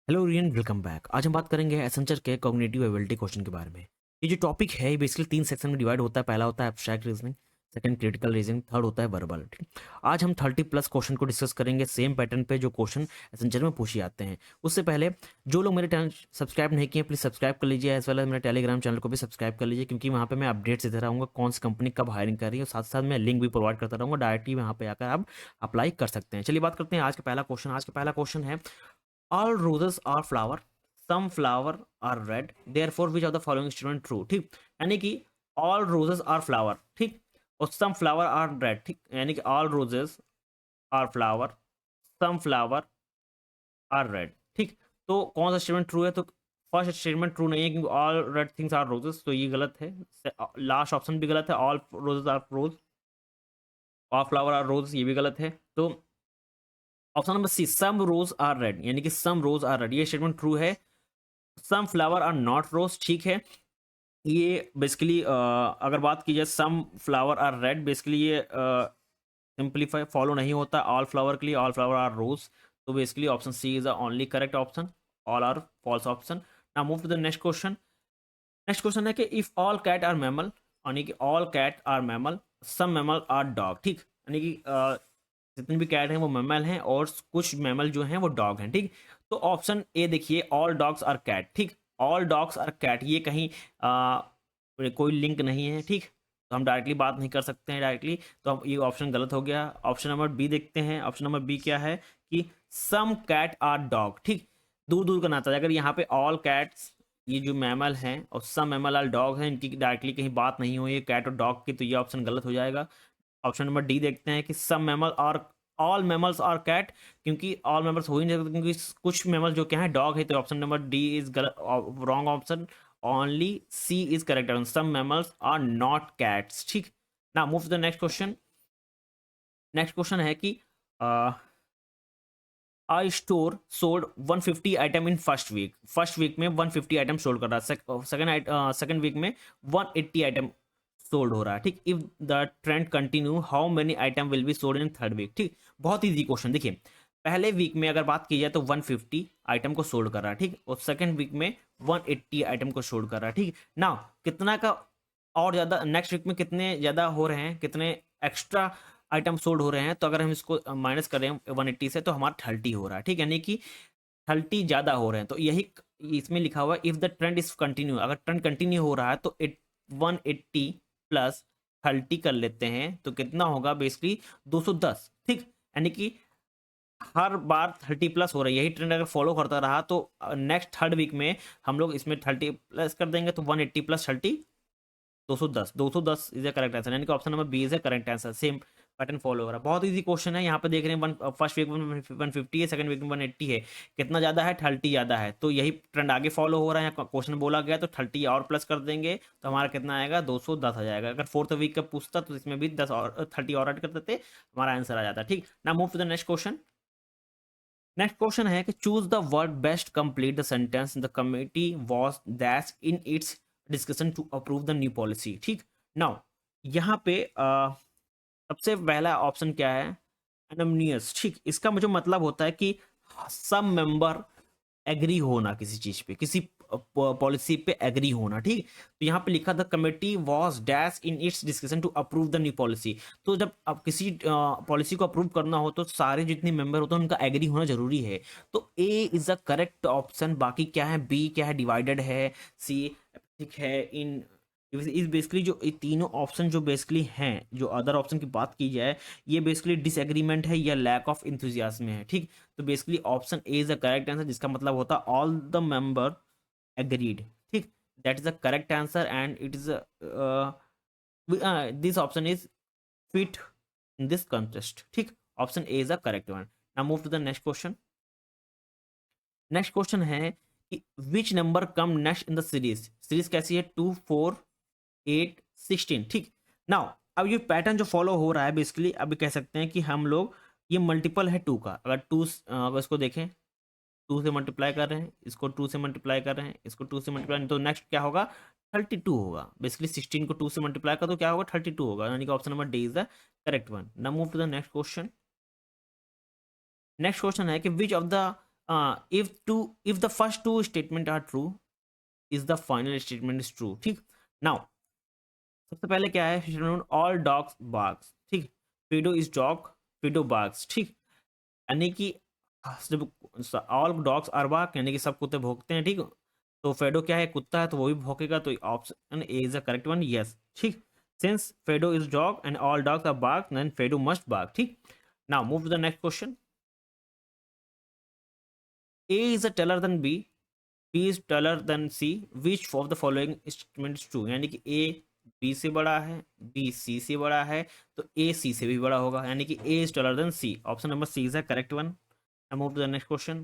Hello rayon, welcome back. आज हम बात करेंगे एसेंचर के कॉग्निटिव एबिलिटी क्वेश्चन के बारे में। ये जो टॉपिक है ये बेसिकली 3 सेक्शन में डिवाइड होता है। पहला होता है abstract reasoning, second critical reasoning, third होता है वर्बल। ठीक, आज हम 30 प्लस क्वेश्चन को डिस्कस करेंगे सेम पैटर्न पे जो क्वेश्चन एसेंचर में पूछे जाते हैं। उससे पहले जो लोग मेरे चैनल सब्सक्राइब नहीं किए प्लीज़ सब्सक्राइब कर लीजिए, एज वेल एज मेरे टेलीग्राम चैनल को भी सब्सक्राइब कर लीजिए, क्योंकि वहाँ पे मैं अपडेट्स देता रहूँगा कौन सी कंपनी कब हायरिंग कर रही है, और साथ साथ मैं लिंक भी प्रोवाइड करता रहूँगा। डायरेक्टली वहाँ पे आकर आप अप्लाई कर सकते हैं। चलिए बात करते हैं आज का पहला क्वेश्चन। आज का पहला क्वेश्चन है all roses are flower, some flower are red, therefore which of the following statement true. ठीक, यानी कि ऑल रोजेस आर फ्लावर, ठीक, और सम फ्लावर आर रेड। ठीक, यानी कि all roses are flower, some flower are red. ठीक, तो कौन सा स्टेटमेंट ट्रू है? तो फर्स्ट स्टेटमेंट ट्रू नहीं है, क्योंकि all red things are roses, तो ये गलत है। लास्ट ऑप्शन भी गलत है, all roses are rose, all flower are rose, ये भी गलत है। तो option number C, some rose are red, यानी कि सम रोज आर रेड, ये स्टेटमेंट ट्रू है। Some flower are not rose, ठीक है। ये बेसिकली अगर बात की जाए some flower are red, basically ये सिंप्लीफाई फॉलो नहीं होता ऑल फ्लावर के लिए, ऑल फ्लावर आर रोज। तो basically option C is the only correct option, all are false option. Now move to the next question. Next question है कि if all cat are mammal, यानी कि all cat are mammal, some mammal are dog. ठीक, यानी कि जितने भी cat हैं वो मैमल हैं और कुछ मैमल जो हैं वो डॉग हैं। ठीक, तो ऑप्शन ए देखिए, ऑल डॉग्स आर कैट। ठीक, ऑल डॉग्स आर कैट, ये कहीं कोई लिंक नहीं है। ठीक, तो हम डायरेक्टली बात नहीं कर सकते हैं डायरेक्टली, तो अब ये ऑप्शन गलत हो गया। ऑप्शन नंबर बी देखते हैं। ऑप्शन नंबर बी क्या है कि सम कैट आर डॉग। ठीक, दूर दूर का नाता है, अगर यहाँ पे ऑल कैट्स ये जो मैमल हैं और सम मैमल आर डॉग हैं, इनकी डायरेक्टली कहीं बात नहीं हुई है कैट और डॉग की, तो ये ऑप्शन गलत हो जाएगा। ऑप्शन नंबर डी देखते हैं कि सम मैमल और ऑल मैमल्स आर कैट, क्योंकि ऑल मैमल्स हो ही नहीं सकते, क्योंकि कुछ मैमल जो क्या है डॉग है, तो option number D is wrong option. Only C is correct option, some mammals are not cats. ठीक, ना move to the next question. Next question है कि I store sold 150 item in first week. First week में 150 item sold कर रहा है, second week में 180 item sold हो रहा है। ठीक, if the trend continue how many item will be sold in third week. ठीक, बहुत ईजी क्वेश्चन। देखिए, पहले वीक में अगर बात की जाए तो 150 आइटम को सोल्ड कर रहा है। ठीक, और सेकंड वीक में 180 आइटम को सोल्ड कर रहा है। ठीक, नाउ कितना का और ज़्यादा नेक्स्ट वीक में कितने ज़्यादा हो रहे हैं, कितने एक्स्ट्रा आइटम सोल्ड हो रहे हैं, तो अगर हम इसको माइनस करें 180 से तो हमारा 30 हो रहा है। ठीक, यानी कि 30 ज़्यादा हो रहे हैं, तो यही इसमें लिखा हुआ है if the trend is continue, अगर ट्रेंड कंटिन्यू हो रहा है तो 180 प्लस 30 कर लेते हैं, तो कितना होगा बेसिकली 210। ठीक, यानी कि हर बार 30 प्लस हो रहा है, यही ट्रेंड अगर फॉलो करता रहा तो नेक्स्ट थर्ड वीक में हम लोग इसमें 30 प्लस कर देंगे, तो 180 plus 30 210, 210 is the correct answer, यानी कि option number B is the correct answer. Same pattern follow हो रहा है, बहुत इजी क्वेश्चन है। यहाँ पे देख रहे हैं फर्स्ट वीक में 150 है, सेकंड वीक में 180 है, कितना ज़्यादा है? 30 ज़्यादा है, तो यही ट्रेंड आगे फॉलो हो रहा है। क्वेश्चन बोला गया तो 30 और प्लस कर देंगे तो हमारा कितना आएगा? 210 आ जाएगा। अगर फोर्थ वीक का पूछता तो इसमें भी 10 और 30 और ऐड कर देते, हमारा आंसर आ जाता। ठीक ना, move to the next question. Next question है कि choose the word best complete the sentence the committee was that in its discussion to approve the new policy. ठीक, नाउ यहाँ पे सबसे पहला ऑप्शन क्या है? एनोनिमस। ठीक, इसका मुझे मतलब होता है कि सब मेंबर एग्री होना किसी चीज पे, किसी पॉलिसी पे एग्री होना। ठीक, तो यहाँ पे लिखा था committee was dash in its discussion to approve the new policy. तो जब अब किसी पॉलिसी को अप्रूव करना हो तो सारे जितने मेंबर होते हैं उनका एग्री होना जरूरी है। तो ए इज द करेक्ट ऑप्शन। बाकी क्या है? बी क्या है? डिवाइडेड है। सी ठीक है। इन इस बेसिकली जो ये तीनों ऑप्शन जो बेसिकली हैं, जो अदर ऑप्शन की बात की जाए, ये बेसिकली डिसएग्रीमेंट है या लैक ऑफ इंथुजियाज्म है। ठीक, तो basically option A is the correct answer, जिसका मतलब होता है ऑल द मेंबर एग्रीड। ठीक, that is the correct answer and it is this option is fit in this contest. ठीक, option A is the correct one. Now move to the next question. Next question है कि which number come next in the series. Series कैसी है? 2 4 8 16। ठीक, now अब ये pattern जो follow हो रहा है बेसिकली, अभी कह सकते हैं कि हम लोग ये मल्टीपल है 2 का। अगर 2 अगर इसको देखें, 2 से मल्टीप्लाई कर रहे हैं, इसको 2 से मल्टीप्लाई कर रहे हैं, इसको 2 से मल्टीप्लाई, तो नेक्स्ट क्या होगा? 32 होगा। बेसिकली 16 को 2 से मल्टीप्लाई कर तो क्या होगा? 32 होगा, यानी कि option number D is the correct one. Now move to the next question. Next question है कि which of the if the first two statement are true is the final statement is true, ठीक। now सबसे पहले क्या है, all dogs barks, ठीक। Fido is dog, Fido barks, ठीक। यानी कि जब ऑल डॉग्स आर बार्क यानी कि सब कुत्ते भौंकते हैं, ठीक। तो फेडो क्या है, कुत्ता है तो वो भी भौंकेगा, तो option A is the correct one, yes, ठीक। Since Fido is dog and all dogs are bark then Fido must bark, ठीक। Now move to the next question. A is a taller than B, B is taller than C, which of the following statement is true. यानी कि A B से बड़ा है, B C से बड़ा है, तो ए सी से भी बड़ा होगा, यानी कि A is taller than C, option number C is the correct one. Now move to the next question.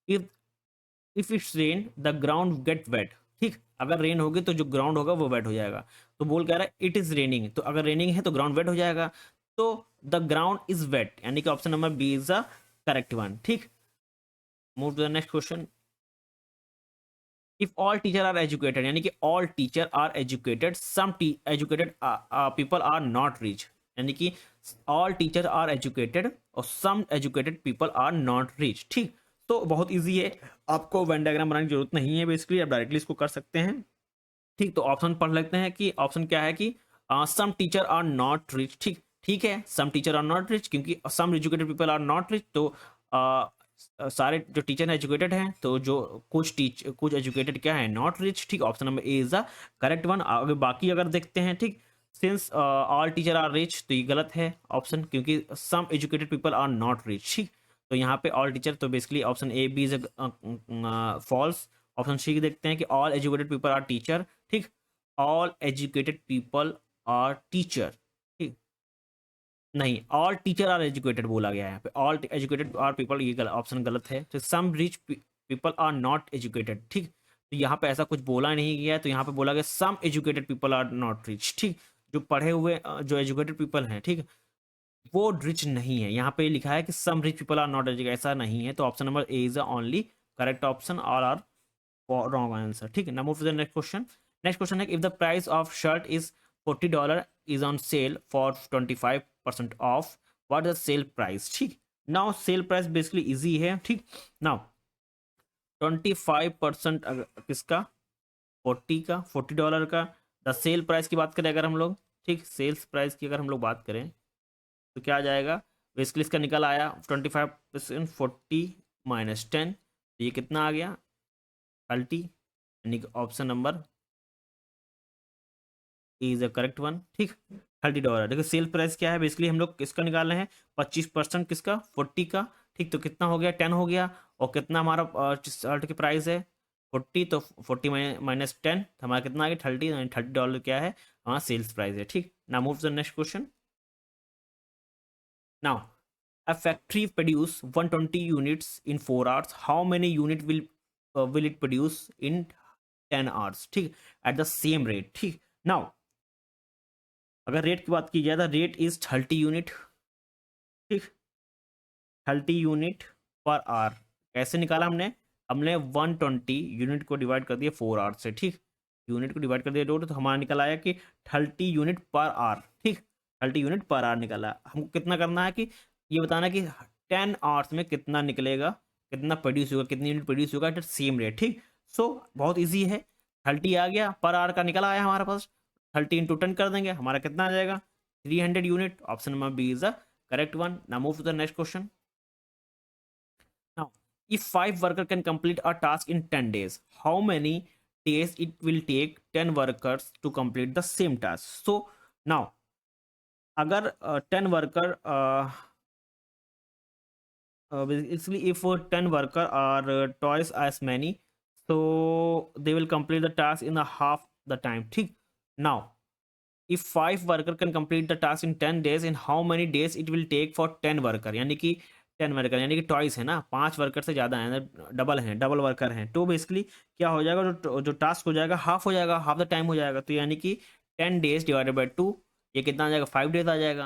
If it's rain, the ground get wet, ठीक। अगर रेन होगी तो जो ग्राउंड होगा वो वेट हो जाएगा। तो बोल कह रहा है इट इज रेनिंग, तो अगर रेनिंग है तो ग्राउंड वेट हो जाएगा, तो द ग्राउंड इज वेट, यानी कि option number B is the correct one, ठीक। Move to the next question. If all teacher are educated, यानी कि all teacher are educated, some educated people are not rich, यानी कि all teacher are educated और some educated people are not rich, ठीक। तो बहुत easy है, आपको वेन डायग्राम बनाने की जरूरत नहीं है, बेसिकली आप डायरेक्टली इसको कर सकते हैं, ठीक। तो ऑप्शन पढ़ लेते हैं कि ऑप्शन क्या है कि some teacher are not rich, ठीक। ठीक है, some teacher are not rich, क्योंकि some educated people are not rich, तो सारे जो टीचर एजुकेटेड हैं, तो जो कुछ एजुकेटेड क्या है, नॉट रिच, ठीक। Option number A is the correct one. आगे बाकी अगर देखते हैं, ठीक। Since all teacher are rich, तो ये गलत है ऑप्शन, क्योंकि some educated people are not rich, ठीक। तो यहाँ पे ऑल टीचर, तो basically option A B is false. Option C देखते हैं कि all educated people are teacher, ठीक। All educated people are teacher, ठीक। नहीं, ऑल टीचर आर एजुकेटेड बोला गया है यहाँ पे, ऑल एजुकेटेड आर पीपल, ये ऑप्शन गलत है। तो some rich people are not educated, ठीक। तो यहाँ पे ऐसा कुछ बोला नहीं गया है, तो यहाँ पे बोला गया some educated people are not rich, ठीक। जो पढ़े हुए जो एजुकेटेड पीपल हैं, ठीक, वो रिच नहीं है। यहाँ पे लिखा है कि some rich people are not educated, ऐसा नहीं है। तो option number A is the only correct option, all are wrong answer, ठीक है। Now move to the next question. Next question है, if the price of shirt is $40 is on sale for 25% off, what is the sale price, ठीक। now sale price basically easy है, ठीक। now 25% किसका, 40 का the sale price की बात करें अगर हम लोग, ठीक। सेल्स प्राइस की अगर हम लोग बात करें तो क्या आ जाएगा, बेसिकली इसका निकल आया 25%, 40 माइनस 10, तो ये कितना आ गया 30, यानी कि option number is a correct one, ठीक। $30। देखो सेल प्राइस क्या है, बेसिकली हम लोग किसका निकाल रहे हैं, 25% किसका, 40 का, ठीक। तो कितना हो गया, 10 हो गया, और कितना हमारा शर्ट की प्राइस है 40, तो 40 माइनस 10, तो हमारा कितना आ गया 30, $30 क्या है हमारा सेल्स प्राइस है, ठीक। Now move to the next question. Now a factory produce 120 units in 4 hours, how many unit will it produce in 10 hours, ठीक, at the same rate, ठीक। now अगर रेट की बात की जाए तो रेट इज 30 यूनिट, ठीक। 30 यूनिट पर आवर कैसे निकाला हमने, हमने 120 यूनिट को डिवाइड कर दिया 4 आवर से, ठीक। यूनिट को डिवाइड कर दिया रोड, तो हमारा निकल आया कि 30 यूनिट पर आवर, ठीक। 30 यूनिट पर आवर निकाला। हमको कितना करना है कि ये बताना कि 10 आवर्स में कितना निकलेगा, कितना प्रोड्यूस होगा, कितनी यूनिट प्रोड्यूस होगा एट सेम रेट, ठीक। सो बहुत ईजी है, 30 आ गया, पर आवर का निकल आया हमारे पास, 30 इंटू 10 कर देंगे, हमारा कितना आ जाएगा 300 unit, option number B is the correct one. Now move to the next question. Now if 5 worker can complete a task in 10 days, how many days it will take 10 workers to complete the same task? So now अगर 10 worker basically if 10 worker are twice as many, so they will complete the task in a half the time, ठीक। now if 5 worker can complete the task in 10 days, in how many days it will take for 10 worker, यानी कि 10 worker यानी कि toys है ना, 5 worker से ज़्यादा है, डबल है, डबल वर्कर हैं, तो बेसिकली क्या हो जाएगा, जो टास्क हो जाएगा हाफ हो जाएगा, हाफ द टाइम हो जाएगा, तो यानी कि 10 डेज डिवाइडेड बाई 2, ये कितना आ जाएगा 5 डेज आ जाएगा।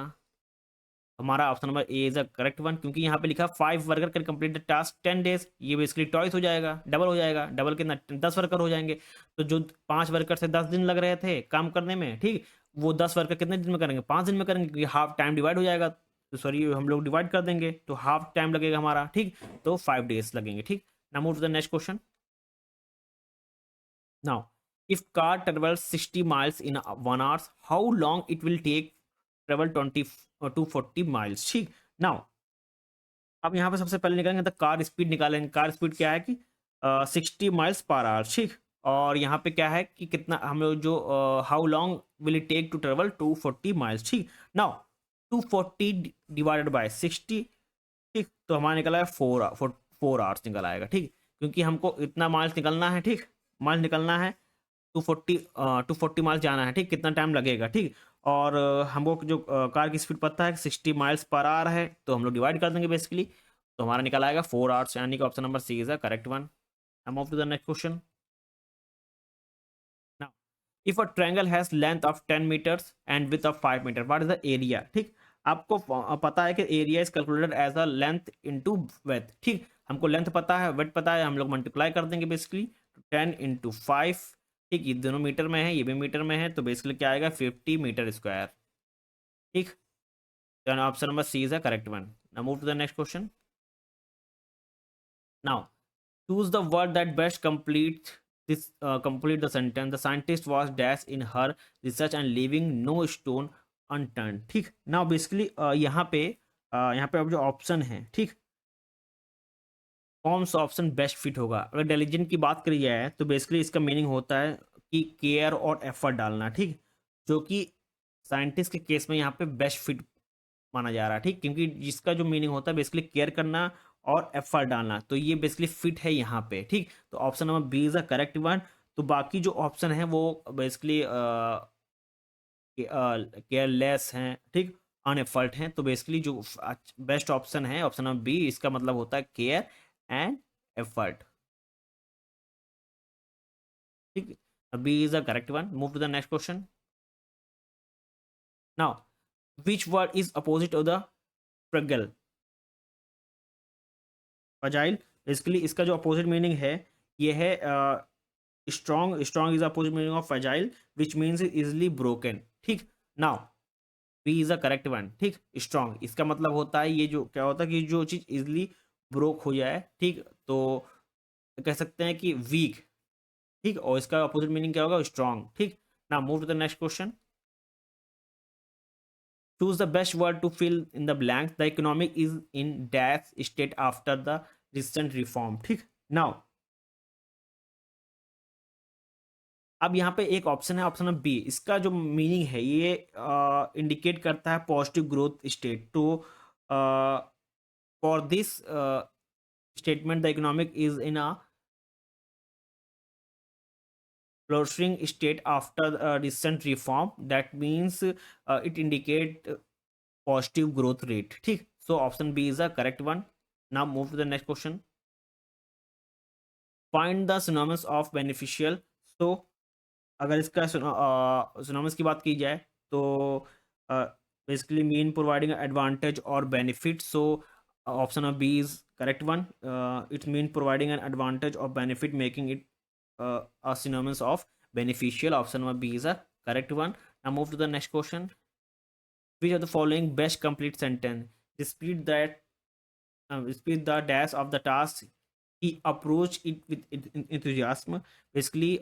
हमारा option number A is the correct one, क्योंकि यहाँ पे लिखा 5 worker can complete the task 10 days, ये बेसिकली टॉइस हो जाएगा, डबल हो जाएगा, डबल कितना 10 वर्कर हो जाएंगे, तो जो 5 वर्कर से 10 दिन लग रहे थे काम करने में, ठीक, वो 10 वर्कर कितने दिन में करेंगे, 5 दिन में करेंगे, क्योंकि हाफ टाइम डिवाइड हो जाएगा, तो सॉरी हम लोग डिवाइड कर देंगे तो हाफ टाइम लगेगा हमारा, ठीक, तो 5 डेज लगेंगे, ठीक। Now move to the next question. Now if car travels 60 miles in 1 hour, how long it will take travel 20 to 40 miles, ठीक। नाउ अब यहाँ पे सबसे पहले निकालेंगे तो कार स्पीड निकालेंगे। कार स्पीड क्या है कि 60 miles per hour, ठीक। और यहाँ पे क्या है कि कितना हम लोग जो how long will it take to travel 240 miles, ठीक। नाउ 240 डिवाइडेड बाय 60, ठीक, तो हमारा निकला है 4 hours निकल आएगा, ठीक, क्योंकि हमको इतना माइल्स निकलना है, ठीक, माइल्स निकलना है 240 माइल्स जाना है, ठीक, कितना टाइम लगेगा, ठीक। और हमको जो कार की स्पीड पता है 60 miles per hour है, तो हम लोग डिवाइड कर देंगे बेसिकली, तो हमारा निकल आएगा 4 hours, यानी कि option number C is the correct one. I move to the next question. Now if a triangle has length of 10 meters and width of 5 meter, what is the area, ठीक। आपको पता है कि area is calculated as a length into width, ठीक। हमको length पता है, width पता है, हम लोग मल्टीप्लाई कर देंगे बेसिकली 10 × 5, ठीक, ये दोनों मीटर में है, ये भी मीटर में है, तो बेसिकली क्या आएगा 50 मीटर स्क्वायर, ठीक। तो option number C is the correct one. Now move to the next question. Now choose the word that best complete the sentence, the scientist was dash in her research and leaving no stone unturned, ठीक। Now basically यहाँ पे अब जो option है, ठीक, कौन सा option best fit होगा। अगर डेलीजेंट की बात करी जाए तो बेसिकली इसका मीनिंग होता है कि केयर और एफर्ट डालना, ठीक, जो कि साइंटिस्ट के केस में यहाँ पे बेस्ट फिट माना जा रहा है, ठीक, क्योंकि जिसका जो मीनिंग होता है बेसिकली केयर करना और एफर्ट डालना, तो ये बेसिकली फिट है यहाँ पे, ठीक। तो option number B is the correct one. तो बाकी जो ऑप्शन है वो बेसिकली केयरलेस हैं, ठीक, अनएफर्ट हैं, तो बेसिकली जो बेस्ट ऑप्शन है ऑप्शन नंबर बी, इसका मतलब होता है केयर एंड एफर्ट, ठीक। B is the correct one. Move to the next question. Now which word is opposite of the frugal, fragile, basically इसका जो अपोजिट मीनिंग है ये है strong. Strong is opposite meaning of fragile which means easily broken, ठीक। Now B is the correct one, ठीक। Strong इसका मतलब होता है ये जो क्या होता है कि जो चीज इजली ब्रोक हो जाए, ठीक, तो कह सकते हैं कि वीक, ठीक, और इसका अपोजिट मीनिंग क्या होगा स्ट्रॉन्ग, ठीक। Now move to the next question. Choose the best word to fill in the blanks. The economic is in dash state after the recent reform, ठीक। नाउ अब यहाँ पे एक ऑप्शन है, ऑप्शन नंबर बी, इसका जो meaning है ये इंडिकेट करता है पॉजिटिव ग्रोथ स्टेट। तो for this statement the economic is in a flourishing state after recent reform, that means it indicate positive growth rate, ठीक। so option B is the correct one। now move to the next question। find the synonyms of beneficial। so अगर इसका synonyms की बात की जाए तो basically mean providing advantage or benefit, so option of B is correct one। it mean providing an advantage or benefit, making it a synonyms of beneficial, option number B is a correct one। now move to the next question। which of the following best complete sentence dispute that dispute the dash of the task, he approach it with enthusiasm, basically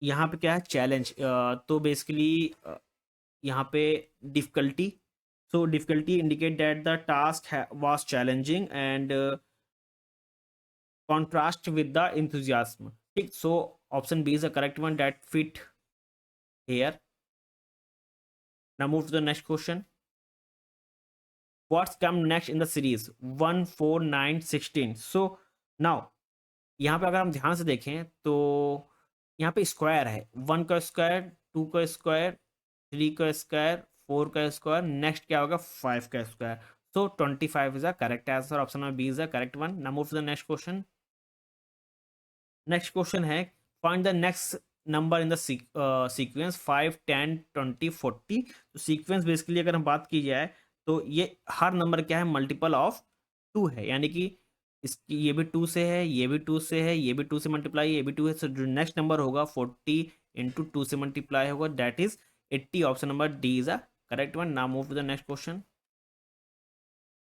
यहाँ पे क्या है challenge, तो basically यहाँ पे difficulty, so difficulty indicate that the task was challenging and contrast with the enthusiasm, ठीक। so option B is the correct one that fit here। now move to the next question। what's come next in the series 1 4 9 16, so now यहाँ पे अगर हम ध्यान से देखें तो यहाँ पे स्क्वायर है, 1 का स्क्वायर, 2 का स्क्वायर, 3 का स्क्वायर, 4 का स्क्वायर, नेक्स्ट क्या होगा 5 का square, so 25 is the correct answer, option number B is the correct one। now move to the next question। Next question है find the next number in the sequence 5 10 20 40। तो sequence basically अगर हम बात की जाए तो ये हर नंबर क्या है मल्टीपल ऑफ 2 है, यानी कि इसकी ये भी 2 से है, ये भी 2 से है, ये भी 2 से मल्टीप्लाई, ये भी 2 है, so जो नेक्स्ट नंबर होगा 40 × 2 से मल्टीप्लाई होगा, that is 80, option number D is a correct one. Now move to the next question.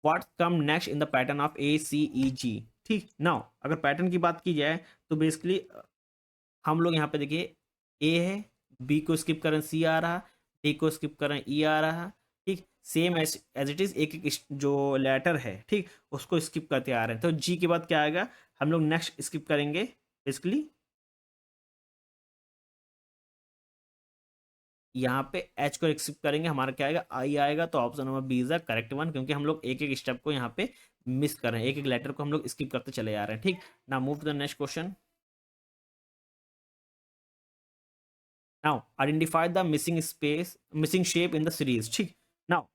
What come next in the pattern of A C E G. ठीक. Now अगर pattern की बात की जाए तो बेसिकली हम लोग यहाँ पे देखिए ए है, बी को स्किप करें सी आ रहा, डी को स्किप करें ई आ रहा. ठीक. सेम एज इट इज एक एक जो लेटर है ठीक उसको स्किप करते आ रहे हैं. तो जी के बाद क्या आएगा, हम लोग नेक्स्ट स्किप करेंगे बेसिकली यहाँ पे एच को स्किप करेंगे, हमारा क्या आएगा आई आएगा. तो option number B is the correct one, क्योंकि हम लोग एक एक स्टेप को यहाँ पे मिस कर रहे हैं, एक एक लेटर को हम लोग स्किप करते चले जा रहे हैं. ठीक. ना move to the next question. Now identify the missing shape in the series. ठीक. नाउ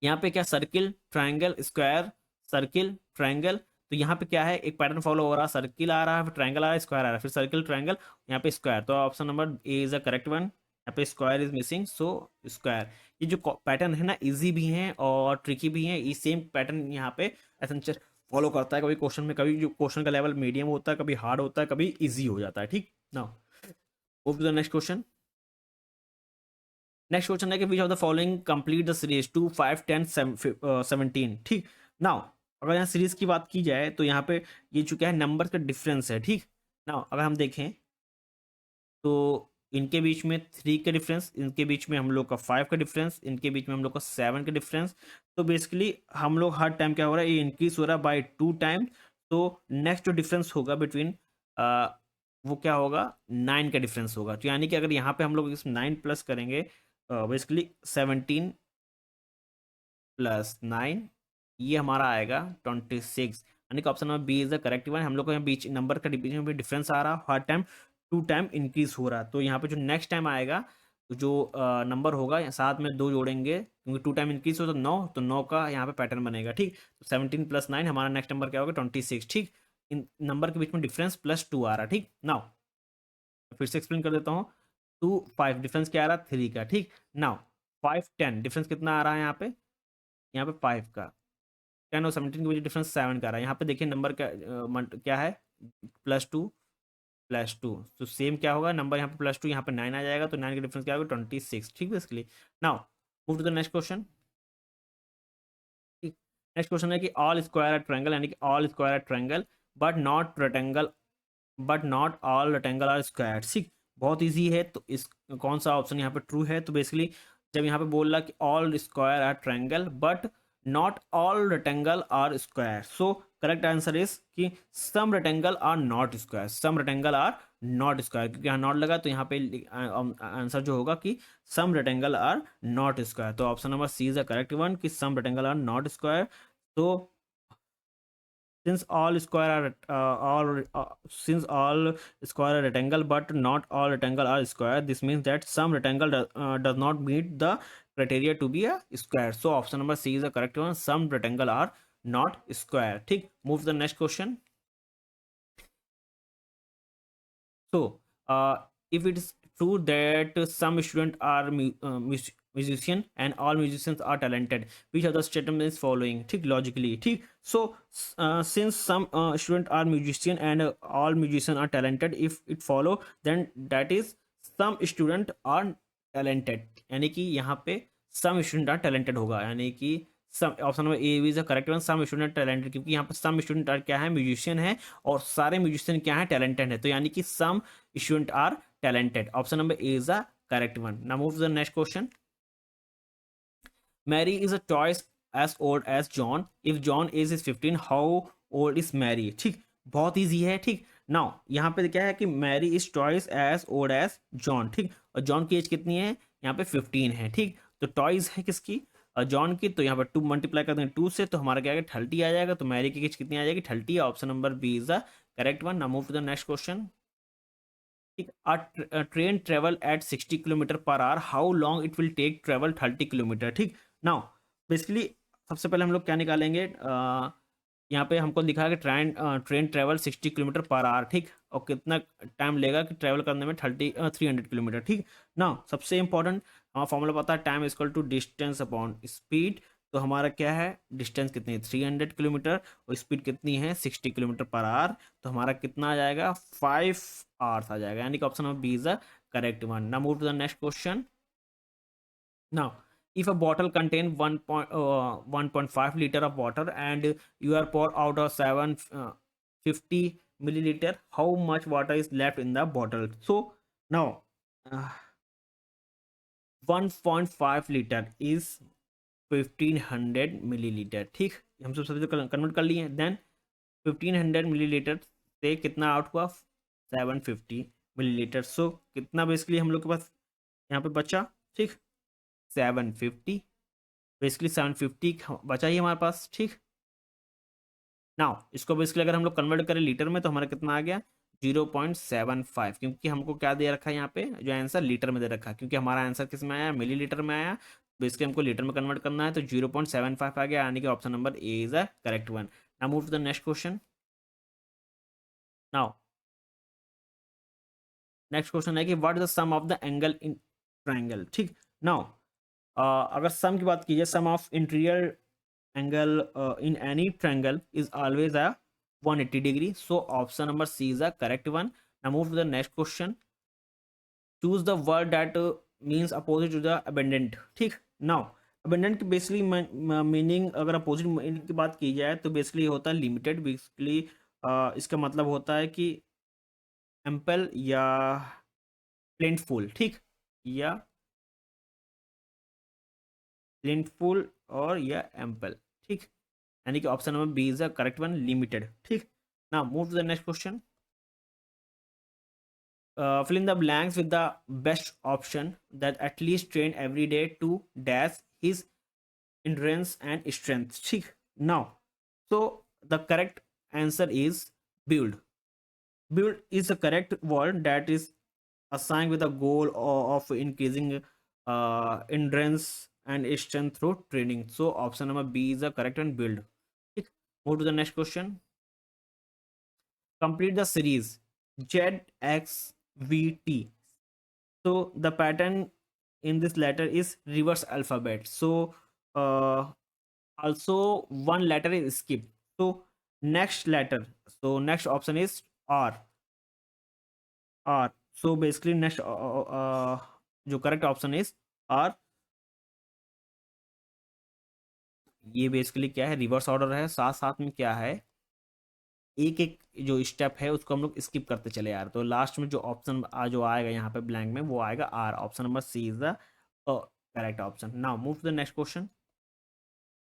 यहाँ पे क्या circle triangle square, circle triangle. तो यहाँ पे क्या है, एक पैटर्न फॉलो हो रहा है, सर्किल आ रहा है, फिर ट्राइंगल आ रहा है, स्क्वायर आ रहा है, फिर सर्किल ट्राइंगल, यहाँ पे स्क्वायर. तो option number A is a correct one. यहाँ पे square is missing, so square. ये जो पैटर्न है ना इजी भी है और ट्रिकी भी है. ये सेम पैटर्न यहाँ पे एसेंशियल फॉलो करता है. कभी क्वेश्चन में, कभी जो क्वेश्चन का लेवल मीडियम होता है, कभी हार्ड होता है, कभी इजी हो जाता है. ठीक. Now move to the next question. Next question है कि which of the following complete the series 2 5 10 17. ठीक. नाउ अगर यहाँ सीरीज की बात की जाए तो यहाँ पे ये जो क्या है नंबर का डिफरेंस है. ठीक. नाउ अगर हम देखें तो इनके बीच में 3 का डिफरेंस, इनके बीच में हम लोग का 5 का डिफरेंस, इनके बीच में हम लोग का 7 का डिफरेंस. तो बेसिकली हम लोग हर टाइम क्या हो रहा है, ये इंक्रीज हो रहा है बाय 2 टाइम. तो नेक्स्ट जो डिफरेंस होगा बिटवीन वो क्या होगा 9 का डिफरेंस होगा. तो यानी कि अगर यहाँ पे हम लोग इस 9 प्लस करेंगे बेसिकली 17 प्लस 9 ये हमारा आएगा 26. यानी कि option number B is the correct one. हम लोग को यहाँ बीच नंबर का बीच में डिफरेंस आ रहा है, हर टाइम 2 टाइम इंक्रीज हो रहा है. तो यहाँ पे जो नेक्स्ट टाइम आएगा तो जो नंबर होगा साथ में 2 जोड़ेंगे, क्योंकि 2 टाइम इंक्रीज हो तो 9, तो 9 का यहाँ पे पैटर्न बनेगा. ठीक. तो 17 प्लस 9 हमारा नेक्स्ट नंबर क्या होगा 26. ठीक. इन नंबर के बीच में डिफरेंस +2 आ रहा. ठीक. नाउ फिर से एक्सप्लेन कर देता हूँ. 2 5 डिफरेंस क्या आ रहा है 3 का. ठीक. नाउ 5 10 डिफरेंस कितना आ रहा है यहाँ पे, यहाँ पे 5 का. 10 और 17 के बीच डिफरेंस 7 का आ रहा है. यहाँ पे देखिए नंबर क्या है +2 तो सेम क्या होगा नंबर यहाँ पे +2, यहाँ पे 9 आ जाएगा. तो 9 का डिफरेंस क्या होगा 26. ठीक है इसके लिए. Now move to the next question. ठीक. नेक्स्ट क्वेश्चन है कि ऑल स्क्वायर ट्रायंगल, यानी कि all square triangle but not rectangle, but not all rectangle are square. ठीक. बहुत इजी है. तो इस कौन सा ऑप्शन यहाँ पे ट्रू है. तो बेसिकली जब यहाँ पे बोल रहा कि all square are triangle but not all rectangle are square, so correct answer is कि some rectangle are not square, some rectangle are not square. क्योंकि यहाँ नॉट लगा तो यहाँ पे आंसर जो होगा कि some rectangle are not square. तो option number C is the correct one कि some rectangle are not square. तो since all square are since all square are rectangle but not all rectangle are square, this means that some rectangle does not meet the criteria to be a square. So option number C is the correct one. Some rectangle are not square. ठीक. Move to the next question. So if it is true that some students are musician and all musicians are talented, which of the statement is following. ठीक. Logically. ठीक. So since some students are musician and all musicians are talented, if it follow then that is some student are talented. यानी कि यहाँ पे some student are talented होगा, यानी कि some. Option number A is the correct one. Some student talented, क्योंकि यहाँ पर सम स्टूडेंट आर क्या है म्यूजिशियन है और सारे म्यूजिशियन क्या है टैलेंटेड है. तो यानी कि some student are talented. Option number A is the correct one. Now move to the next question. Mary is a twice as old as John. If John age is 15, how old is Mary? ठीक. बहुत easy है. ठीक. Now यहाँ पे क्या है कि Mary is twice as old as John. ठीक. और जॉन की एज कितनी है यहाँ पे 15 है. ठीक. तो टॉयस है किसकी जॉन की. तो यहाँ पर 2 मल्टीप्लाई कर देंगे 2 से, तो हमारा क्या आएगा 30 आ जाएगा. तो मैरी की एज कितनी आ जाएगी 30. Option number B is the correct one. Now move to the next question. ठीक. A train travel at 60 kilometer per hour, how long it will take travel 30 kilometer. ठीक. नाउ बेसिकली सबसे पहले हम लोग क्या निकालेंगे, यहाँ पे हमको दिखा कि train travel 60 kilometer per our. ठीक. और कितना टाइम लेगा कि ट्रेवल करने में 300 किलोमीटर. ठीक. ना सबसे इंपॉर्टेंट हमारा फॉर्मूला पता है time equal to distance upon speed. तो हमारा क्या है डिस्टेंस कितनी है 300 किलोमीटर और स्पीड कितनी है 60 किलोमीटर पर आवर. तो हमारा कितना आ जाएगा 5 आवर्स आ जाएगा. यानी कि option number B is the correct one. Now move to the next question. Now, if a bottle contain 1.5 liter of water and you are pour out of 750 milliliter, how much water is left in the bottle? So now, uh, 1.5 litre is 1500 millilitre, ठीक, हम सब सभी तो convert कर लिए। Then 1500 millilitre से कितना out हुआ? 750 मिलीलीटर। सो कितना बेसिकली हम लोग के पास यहाँ पे बचा? ठीक, 750, बेसिकली 750 बचा ही हमारे पास, ठीक। नाउ इसको बेसिकली अगर हम लोग कन्वर्ट करें लीटर में तो हमारा कितना आ गया? 0.75, क्योंकि हमको क्या दे रखा है यहाँ पे, जो आंसर लीटर में दे रखा है, क्योंकि हमारा आंसर किस में आया? मिली लीटर में आया। बेसिकली हमको लीटर में कन्वर्ट करना है, तो 0.75 आ गया, यानी कि option number A is a correct one. Now move to the next question. Now next question है कि what is the sum of the angle in triangle, ठीक। नाउ अगर सम की बात कीजिए, sum of interior angle in any triangle is always a 180 degree. So option number C is a correct one. Now move to the next question. Choose the word that means opposite to the abundant, ठीक। now abundant की basically meaning अगर opposite meaning की बात की जाए तो basically होता है लिमिटेड। बेसिकली इसका मतलब होता है कि एम्पल या प्लेंटफुल, ठीक, या प्लेंटफुल और या एम्पल, ठीक, यानी कि option number B is the correct one, limited, ठीक। Now move to the next question. fill in the blanks with the best option that at least train every day to dash his endurance and strength, ठीक। now so the correct answer is build. Build is the correct word that is assigned with the goal of increasing endurance and strength through training. So option number B is the correct one, build, ठीक। move to the next question. Complete the series ZXVT. So the pattern in this letter is reverse alphabet. So also one letter is skipped. So next letter, so next option is R. R. So basically next जो correct option is R. ये basically क्या है? Reverse order है, साथ साथ में क्या है, एक एक जो स्टेप है उसको हम लोग स्किप करते चले यार। तो लास्ट में जो ऑप्शन जो आएगा यहाँ पे ब्लैंक में, वो आएगा R. Option number C is the correct option. Now move to the next question.